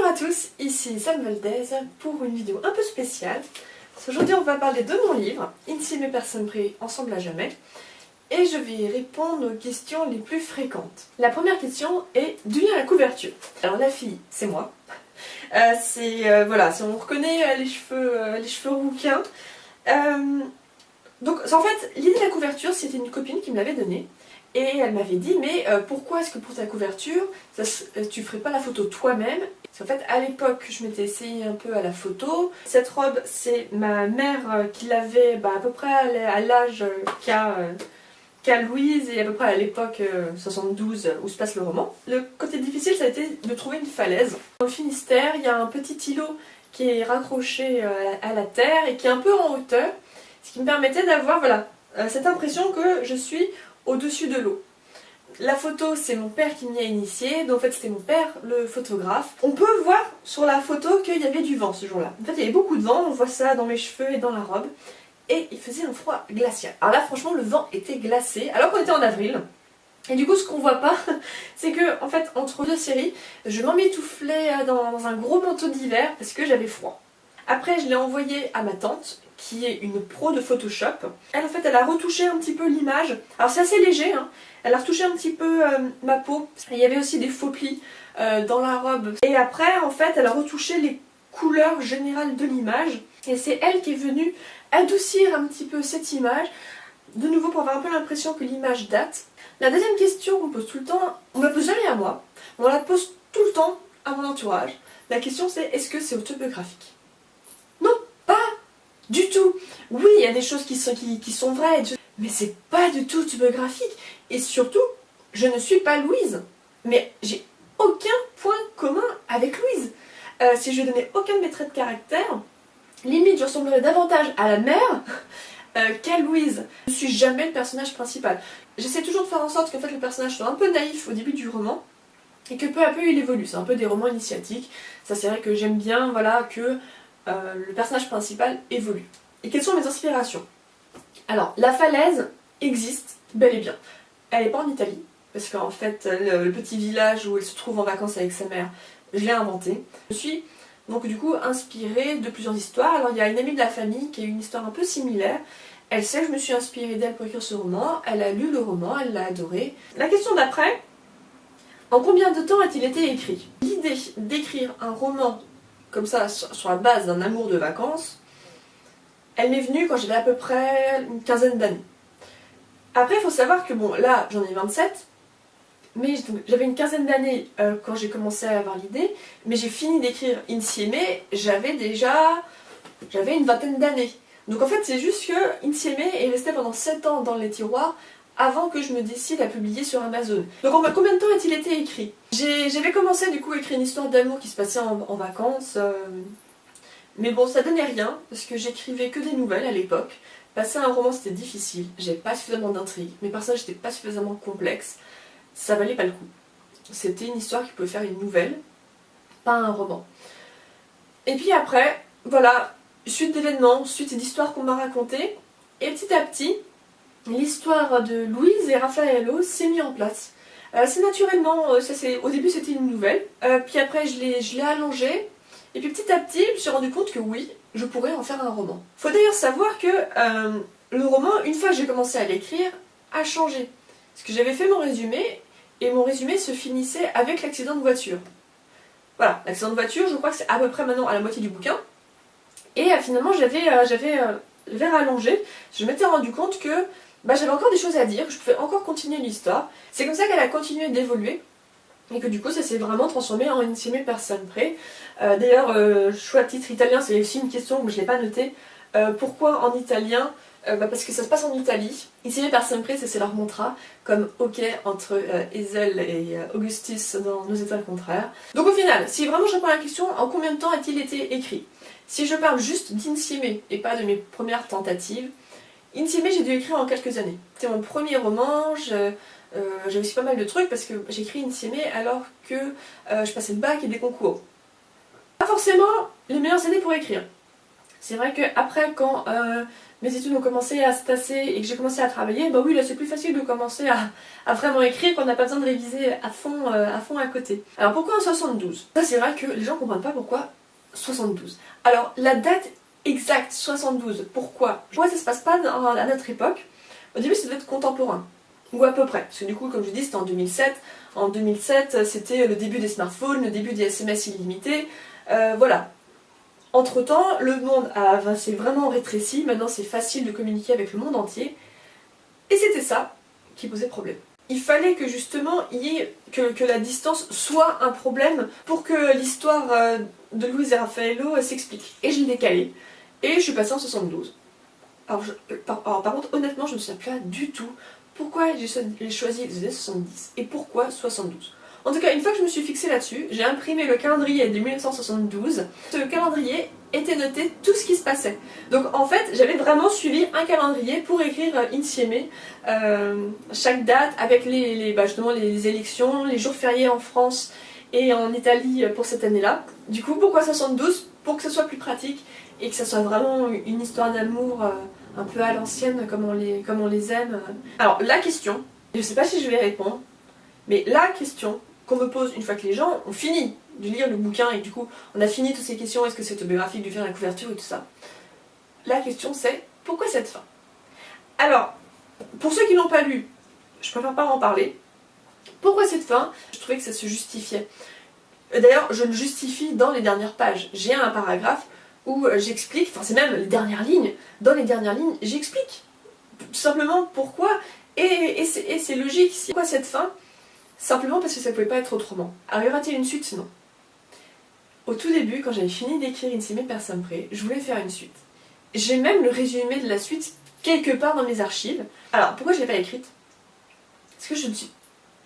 à tous, ici Sam Valdez pour une vidéo un peu spéciale. Aujourd'hui on va parler de mon livre, Insieme et personne près, ensemble à jamais. Et je vais répondre aux questions les plus fréquentes. La première question est d'où vient la couverture. Alors la fille, c'est moi. Voilà, si on reconnaît les cheveux rouquins. Donc en fait, l'idée de la couverture, c'était une copine qui me l'avait donnée. Et elle m'avait dit, mais pourquoi est-ce que pour ta couverture, tu ferais pas la photo toi-même? Parce qu'en fait, à l'époque, je m'étais essayée un peu à la photo. Cette robe, c'est ma mère qui l'avait à peu près à l'âge qu'a Louise et à peu près à l'époque 72 où se passe le roman. Le côté difficile, ça a été de trouver une falaise. Dans le Finistère, il y a un petit îlot qui est raccroché à la terre et qui est un peu en hauteur, ce qui me permettait d'avoir cette impression que je suis au-dessus de l'eau. La photo, c'est mon père qui m'y a initié, donc en fait c'était mon père le photographe. On peut voir sur la photo qu'il y avait du vent ce jour-là. En fait il y avait beaucoup de vent, on voit ça dans mes cheveux et dans la robe. Et il faisait un froid glacial. Alors là franchement le vent était glacé, alors qu'on était en avril. Et du coup ce qu'on voit pas, c'est que en fait entre deux séries, je m'emmitouflais dans un gros manteau d'hiver parce que j'avais froid. Après je l'ai envoyé à ma tante, qui est une pro de Photoshop. Elle en fait elle a retouché un petit peu l'image. Alors c'est assez léger, hein. Elle a retouché un petit peu ma peau. Il y avait aussi des faux plis dans la robe. Et après en fait elle a retouché les couleurs générales de l'image. Et c'est elle qui est venue adoucir un petit peu cette image. De nouveau pour avoir un peu l'impression que l'image date. La deuxième question qu'on pose tout le temps, on ne la pose jamais à moi. On la pose tout le temps à mon entourage. La question c'est est-ce que c'est autobiographique? Du tout. Oui, il y a des choses qui sont vraies, mais c'est pas du tout autobiographique. Et surtout, je ne suis pas Louise. Mais j'ai aucun point commun avec Louise. Si je donnais aucun de mes traits de caractère, limite je ressemblerais davantage à la mère qu'à Louise. Je ne suis jamais le personnage principal. J'essaie toujours de faire en sorte que le personnage soit un peu naïf au début du roman, et que peu à peu il évolue. C'est un peu des romans initiatiques. Ça c'est vrai que j'aime bien que le personnage principal évolue. Et quelles sont mes inspirations? Alors, la falaise existe bel et bien. Elle n'est pas en Italie, parce qu'en fait, le petit village où elle se trouve en vacances avec sa mère, je l'ai inventé. Je suis donc du coup inspirée de plusieurs histoires. Alors, il y a une amie de la famille qui a une histoire un peu similaire. Elle sait que je me suis inspirée d'elle pour écrire ce roman. Elle a lu le roman, elle l'a adoré. La question d'après, en combien de temps a-t-il été écrit? L'idée d'écrire un roman comme ça, sur la base d'un amour de vacances, elle m'est venue quand j'avais à peu près une quinzaine d'années. Après, il faut savoir que bon, là, j'en ai 27, mais j'avais une quinzaine d'années quand j'ai commencé à avoir l'idée, mais j'ai fini d'écrire Insieme, j'avais une vingtaine d'années. Donc en fait, c'est juste que Insieme est resté pendant 7 ans dans les tiroirs, avant que je me décide à publier sur Amazon. Donc en combien de temps a-t-il été écrit? J'avais commencé du coup à écrire une histoire d'amour qui se passait en vacances, mais bon ça donnait rien, parce que j'écrivais que des nouvelles à l'époque. Passer un roman c'était difficile, j'avais pas suffisamment d'intrigue, mes personnages n'étaient pas suffisamment complexes, ça valait pas le coup. C'était une histoire qui pouvait faire une nouvelle, pas un roman. Et puis après, voilà, suite d'événements, suite d'histoires qu'on m'a racontées, et petit à petit, l'histoire de Louise et Raffaello s'est mise en place. C'est naturellement, au début c'était une nouvelle, puis après je l'ai allongée, et puis petit à petit je me suis rendu compte que oui, je pourrais en faire un roman. Faut d'ailleurs savoir que le roman, une fois que j'ai commencé à l'écrire, a changé. Parce que j'avais fait mon résumé, et mon résumé se finissait avec l'accident de voiture. Voilà, l'accident de voiture, je crois que c'est à peu près maintenant à la moitié du bouquin, et finalement j'avais rallongé, je m'étais rendu compte que j'avais encore des choses à dire, que je pouvais encore continuer l'histoire. C'est comme ça qu'elle a continué d'évoluer et que du coup ça s'est vraiment transformé en Insieme personne près. D'ailleurs, choix de titre italien, c'est aussi une question que je n'ai pas notée. Pourquoi en italien? Parce que ça se passe en Italie. Insieme personne près, c'est leur mantra, comme OK entre Hazel et Augustus dans Nos étoiles contraires. Donc au final, si vraiment je réponds à la question, en combien de temps a-t-il été écrit? Si je parle juste d'Insieme et pas de mes premières tentatives, Insieme, j'ai dû écrire en quelques années. C'était mon premier roman, j'ai aussi pas mal de trucs parce que j'ai écrit Insieme alors que je passais le bac et des concours. Pas forcément les meilleures années pour écrire. C'est vrai que après quand mes études ont commencé à se tasser et que j'ai commencé à travailler, bah oui là c'est plus facile de commencer à vraiment écrire quand on n'a pas besoin de réviser à fond à côté. Alors pourquoi en 72? Ça c'est vrai que les gens comprennent pas pourquoi 72. Alors la date exacte 72, pourquoi? Pourquoi ça se passe pas à notre époque? Au début ça devait être contemporain. Ou à peu près, parce que du coup comme je dis c'était en 2007. En 2007 c'était le début des smartphones, le début des SMS illimités, voilà. Entre temps, le monde s'est vraiment rétréci, maintenant c'est facile de communiquer avec le monde entier, et c'était ça qui posait problème. Il fallait que justement que la distance soit un problème pour que l'histoire de Louise et Raffaello s'explique. Et je l'ai décalé, et je suis passée en 72. Alors, par contre, honnêtement, je ne sais pas du tout pourquoi j'ai choisi les années 70 et pourquoi 72. En tout cas, une fois que je me suis fixée là-dessus, j'ai imprimé le calendrier de 1972. Ce calendrier était noté tout ce qui se passait. Donc en fait, j'avais vraiment suivi un calendrier pour écrire insieme chaque date avec justement les élections, les jours fériés en France et en Italie pour cette année-là. Du coup, pourquoi 72? Pour que ce soit plus pratique et que ça soit vraiment une histoire d'amour un peu à l'ancienne comme on les aime. Alors la question, je sais pas si je vais répondre, mais la question qu'on me pose une fois que les gens ont fini de lire le bouquin et du coup on a fini toutes ces questions, est-ce que c'est autobiographique, de faire la couverture et tout ça, la question c'est pourquoi cette fin? Alors, pour ceux qui l'ont pas lu, je préfère pas en parler. Pourquoi cette fin? Je trouvais que ça se justifiait. D'ailleurs, je le justifie dans les dernières pages. J'ai un paragraphe où j'explique, enfin c'est même les dernières lignes, dans les dernières lignes, j'explique tout simplement pourquoi, et c'est logique. Pourquoi cette fin? Simplement parce que ça pouvait pas être autrement. Alors y aura-t-il une suite? Non. Au tout début, quand j'avais fini d'écrire Insieme per Sempre, je voulais faire une suite. J'ai même le résumé de la suite quelque part dans mes archives. Alors pourquoi je l'ai pas écrite? Parce que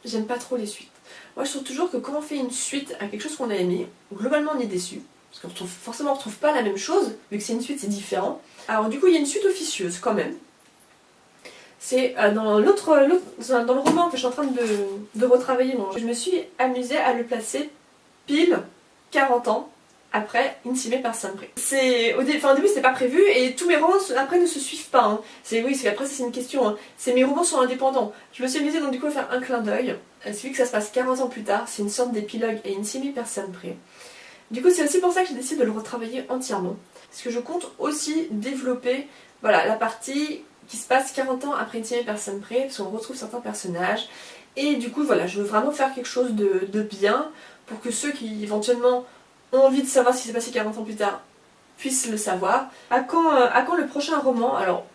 j'aime pas trop les suites. Moi je trouve toujours que quand on fait une suite à quelque chose qu'on a aimé, globalement on est déçu. Parce qu'on forcément on retrouve pas la même chose, vu que c'est une suite c'est différent. Alors du coup il y a une suite officieuse quand même. C'est dans le roman que je suis en train de retravailler, je me suis amusée à le placer pile 40 ans après Insieme per Sempre. Au début c'était pas prévu et tous mes romans après ne se suivent pas. Hein. Après c'est une question. Hein. Mes romans sont indépendants. Je me suis amusée donc du coup à faire un clin d'œil. Celui que ça se passe 40 ans plus tard, c'est une sorte d'épilogue à Insieme per Sempre. Du coup c'est aussi pour ça que j'ai décidé de le retravailler entièrement. Parce que je compte aussi développer voilà, la partie qui se passe 40 ans après Insieme per Sempre, parce qu'on retrouve certains personnages. Et du coup voilà, je veux vraiment faire quelque chose de bien pour que ceux qui éventuellement ont envie de savoir ce qui s'est passé 40 ans plus tard puissent le savoir. À quand le prochain roman? Alors,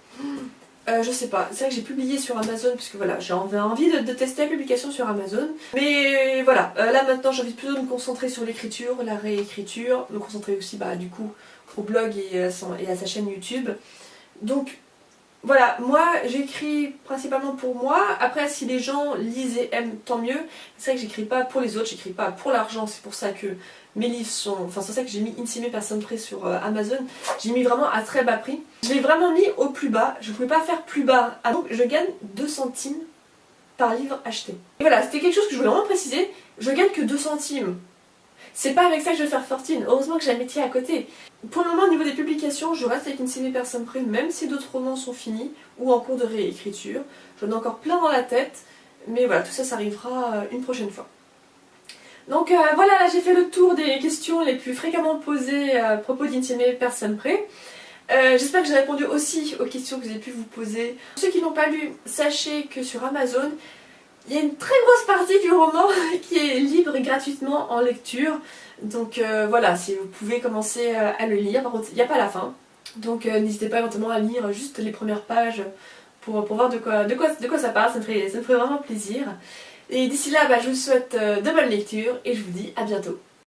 je sais pas, c'est vrai que j'ai publié sur Amazon puisque voilà, j'ai envie de tester la publication sur Amazon. Mais voilà, là maintenant j'ai envie plutôt de me concentrer sur l'écriture, la réécriture, me concentrer aussi du coup au blog et à sa chaîne YouTube. Donc voilà, moi j'écris principalement pour moi. Après si les gens lisent et aiment, tant mieux. C'est vrai que j'écris pas pour les autres, j'écris pas pour l'argent, c'est pour ça que mes livres sont... Enfin c'est ça que j'ai mis Insieme per Sempre sur Amazon. J'ai mis vraiment à très bas prix. Je l'ai vraiment mis au plus bas, je pouvais pas faire plus bas. Donc je gagne 2 centimes par livre acheté. Et voilà, c'était quelque chose que je voulais vraiment préciser, je gagne que 2 centimes. C'est pas avec ça que je vais faire fortune, heureusement que j'ai un métier à côté. Pour le moment, au niveau des publications, je reste avec Insieme per Sempre, même si d'autres romans sont finis ou en cours de réécriture. J'en ai encore plein dans la tête, mais voilà, tout ça, ça arrivera une prochaine fois. Donc voilà, là j'ai fait le tour des questions les plus fréquemment posées à propos d'Insieme per Sempre. J'espère que j'ai répondu aussi aux questions que vous avez pu vous poser. Pour ceux qui n'ont pas lu, sachez que sur Amazon, il y a une très grosse partie du roman qui est libre et gratuitement en lecture. Donc voilà, si vous pouvez commencer à le lire. Par contre, il n'y a pas la fin. Donc n'hésitez pas éventuellement à lire juste les premières pages pour voir de quoi ça parle. Ça me ferait vraiment plaisir. Et d'ici là, je vous souhaite de bonnes lectures et je vous dis à bientôt.